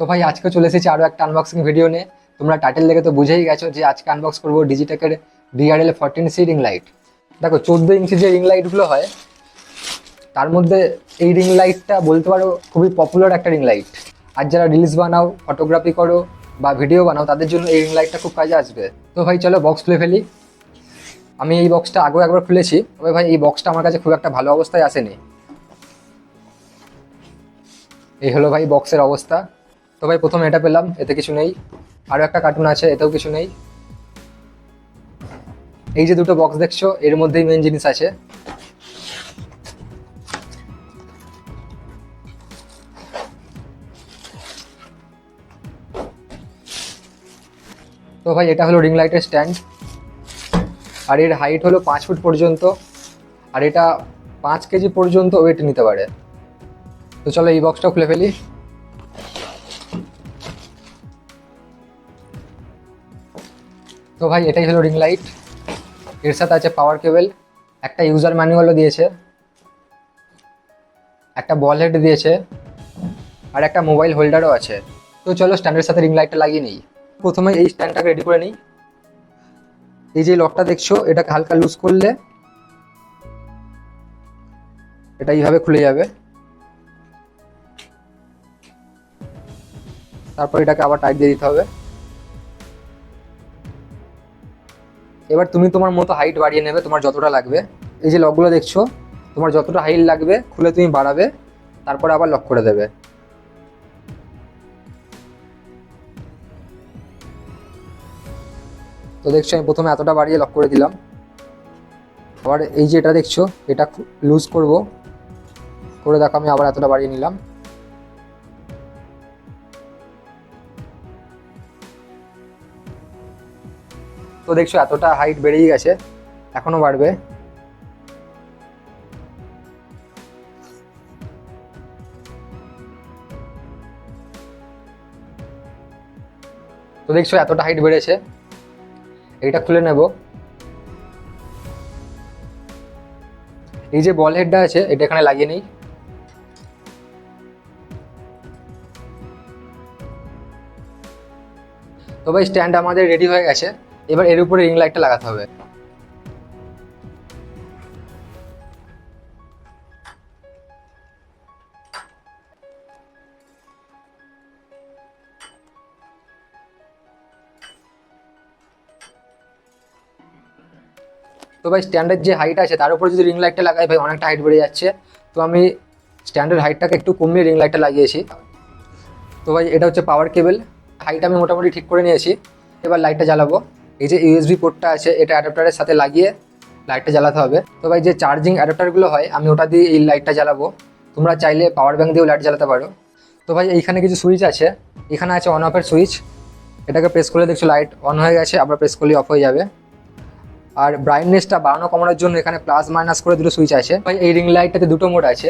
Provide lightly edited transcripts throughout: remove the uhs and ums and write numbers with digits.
তো ভাই আজকে চলে এসেছি আরও একটা আনবক্সিং ভিডিও নিয়ে। তোমরা টাইটেল দেখে তো বুঝেই গেছো যে আজকে আনবক্স করবো ডিজিটেকের DRL-14C রিং লাইট। দেখো 14 ইঞ্চি যে রিং লাইটগুলো হয় তার মধ্যে এই রিং লাইটটা বলতে পারো খুবই পপুলার একটা রিং লাইট। আর যারা রিলস বানাও, ফটোগ্রাফি করো বা ভিডিও বানাও তাদের জন্য এই রিং লাইটটা খুব কাজে আসবে। তো ভাই চলো বক্স খুলে ফেলি। আমি এই বক্সটা আগেও একবার খুলেছি, তবে ভাই এই বক্সটা আমার কাছে খুব একটা ভালো অবস্থায় আসেনি। এই হলো ভাই বক্সের অবস্থা। তো ভাই প্রথমে এটা পেলাম, এতে কিছু নেই। আরও একটা কার্টুন আছে, এতেও কিছু নেই। এই যে দুটো বক্স দেখছো এর মধ্যেই মেন জিনিস আছে। তো ভাই এটা হলো রিং লাইটের স্ট্যান্ড, আর এর হাইট হলো 5 ফুট পর্যন্ত, আর এটা 5 কেজি পর্যন্ত ওয়েট নিতে পারে। তো চলো এই বক্সটা খুলে ফেলি। তো ভাই এটাই হলো রিং লাইট। এর সাথে আছে পাওয়ার কেবল, একটা ইউজার ম্যানুয়ালও দিয়েছে, একটা বল হেড দিয়েছে, আর একটা মোবাইল হোল্ডারও আছে। তো চলো স্ট্যান্ডের সাথে রিং লাইটটা লাগিয়ে নিই। প্রথমে এই স্ট্যান্ডটাকে রেডি করে নিই। এই যে লকটা দেখছো এটাকে হালকা লুজ করলে এটা এইভাবে খুলে যাবে। তারপর এটাকে আবার টাইট দিয়ে দিতে হবে। এবার তুমি তোমার মতো হাইট বাড়িয়ে নেবে, তোমার যতটা লাগবে। এই যে লকগুলো দেখছো, তোমার যতটা হাইট লাগবে খুলে তুমি বাড়াবে, তারপর আবার লক করে দেবে। তো দেখছো আমি প্রথমে এতটা বাড়িয়ে লক করে দিলাম। আবার এই যে এটা দেখছো এটা লুজ করব, করে দেখো আমি আবার এতটা বাড়িয়ে নিলাম। তো দেখছো এতটা হাইট বেড়েই গেছে, এখনো বাড়বে। তো দেখছো এতটা হাইট বেড়েছে, এইটা খুলে নেব। এই যে বল হেডটা আছে এটা এখানে লাগিয়ে নিই। তো ভাই স্ট্যান্ড আমাদের রেডি হয়ে গেছে, এবার এর উপরে রিং লাইটটা লাগাতে হবে। তো ভাই স্ট্যান্ডের যে হাইট আছে তার উপরে যদি রিং লাইটটা লাগাই ভাই অনেকটা হাইট বেড়ে যাচ্ছে। তো আমি স্ট্যান্ডের হাইটটাকে একটু কমিয়ে রিং লাইটটা লাগিয়েছি। তো ভাই এটা হচ্ছে পাওয়ার কেবল, হাইট আমি মোটামুটি ঠিক করে নিয়েছি। এবার লাইটটা জ্বালাবো। এই যে ইউএসবি পোর্টটা আছে এটা অ্যাডাপ্টারের সাথে লাগিয়ে লাইটটা জ্বালাতে হবে। তো ভাই যে চার্জিং অ্যাডাপ্টারগুলো হয় আমি ওটা দিয়ে এই লাইটটা জ্বালাবো। তোমরা চাইলে পাওয়ার ব্যাঙ্ক দিয়েও লাইট জ্বালাতে পারো। তো ভাই এইখানে কিছু সুইচ আছে, এখানে আছে অন অফের সুইচ। এটাকে প্রেস করলে দেখছো লাইট অন হয়ে গেছে, আবার প্রেস করলে অফ হয়ে যাবে। আর ব্রাইটনেসটা বাড়ানো কমানোর জন্য এখানে প্লাস মাইনাস করে দুটো সুইচ আছে। ভাই এই রিং লাইটটাতে দুটো মোড আছে,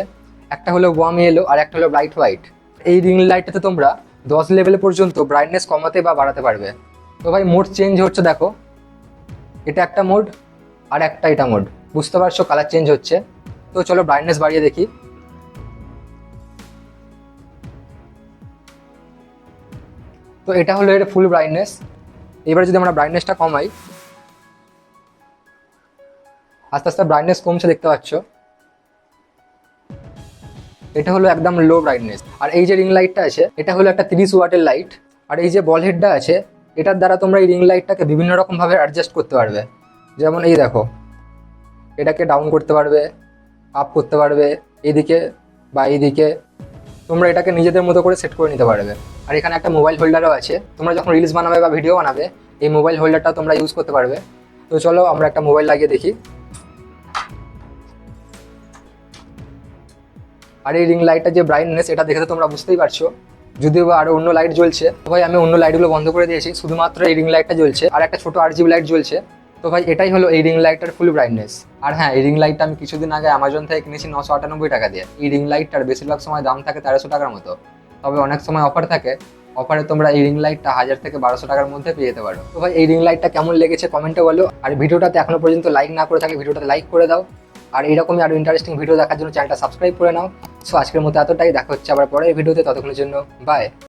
একটা হলো ওয়ার্ম ইয়েলো আর একটা হলো ব্রাইট হোয়াইট। এই রিং লাইটটাতে তোমরা 10 লেভেল পর্যন্ত ব্রাইটনেস কমাতে বা বাড়াতে পারবে। তো ভাই মোড চেঞ্জ হচ্ছে, দেখো এটা একটা মোড আর একটা এটা মোড, বুঝতে পারছো কালার চেঞ্জ হচ্ছে। তো চলো ব্রাইটনেস বাড়িয়ে দেখি। তো এটা হলো এর ফুল ব্রাইটনেস। এবার যদি আমরা ব্রাইটনেসটা কমাই, আস্তে আস্তে ব্রাইটনেস কমছে দেখতে পাচ্ছ। এটা হলো একদম লো ব্রাইটনেস। আর এই যে রিং লাইটটা আছে এটা হলো একটা 30 ওয়াটের লাইট। আর এই যে বল হেডটা আছে এটার দ্বারা তোমরা এই রিং লাইটটাকে বিভিন্ন রকমভাবে অ্যাডজাস্ট করতে পারবে। যেমন এই দেখো, এটাকে ডাউন করতে পারবে, আপ করতে পারবে, এইদিকে বা এইদিকে। তোমরা এটাকে নিজেদের মতো করে সেট করে নিতে পারবে। আর এখানে একটা মোবাইল হোল্ডারও আছে, তোমরা যখন রিলস বানাবে বা ভিডিও বানাবে এই মোবাইল হোল্ডারটা তোমরা ইউজ করতে পারবে। তো চলো আমরা একটা মোবাইল লাগিয়ে দেখি। আর এই রিং লাইটটা যে ব্রাইটনেস এটা দেখে তো তোমরা বুঝতেই পারছো, যদিও বা আরো অন্য লাইট জ্বলছে। তো ভাই আমি অন্য লাইটগুলো বন্ধ করে দিয়েছি, শুধুমাত্র এই রিং লাইটটা জ্বলছে আর একটা ছোট RGB লাইট জ্বলছে। তো ভাই এটাই হলো এই রিং লাইটটার ফুল ব্রাইটনেস। আর হ্যাঁ, এই রিং লাইটটা আমি কিছুদিন আগে অ্যামাজন থেকে কিনেছি 998 টাকা দিয়ে। এই রিং লাইটটার বেশিরভাগ সময় দাম থাকে 1300 টাকার মতো, তবে অনেক সময় অফার থাকে। অফারে তোমরা এই রিং লাইটটা 1000 থেকে 1200 টাকার মধ্যে পেয়ে যেতে পারো। তো ভাই এই রিং লাইটটা কেমন লেগেছে কমেন্টে বলো। আর ভিডিওটাতে এখনো পর্যন্ত লাইক না করে থাকলে ভিডিওটাতে লাইক করে দাও। আর এরকমই আরো ইন্টারেস্টিং ভিডিও দেখার জন্য চ্যানেলটা সাবস্ক্রাইব করে নাও। সো আজকের মতো এতটাই, দেখা হচ্ছে আবার পরের ভিডিওতে, ততক্ষণের জন্য বাই।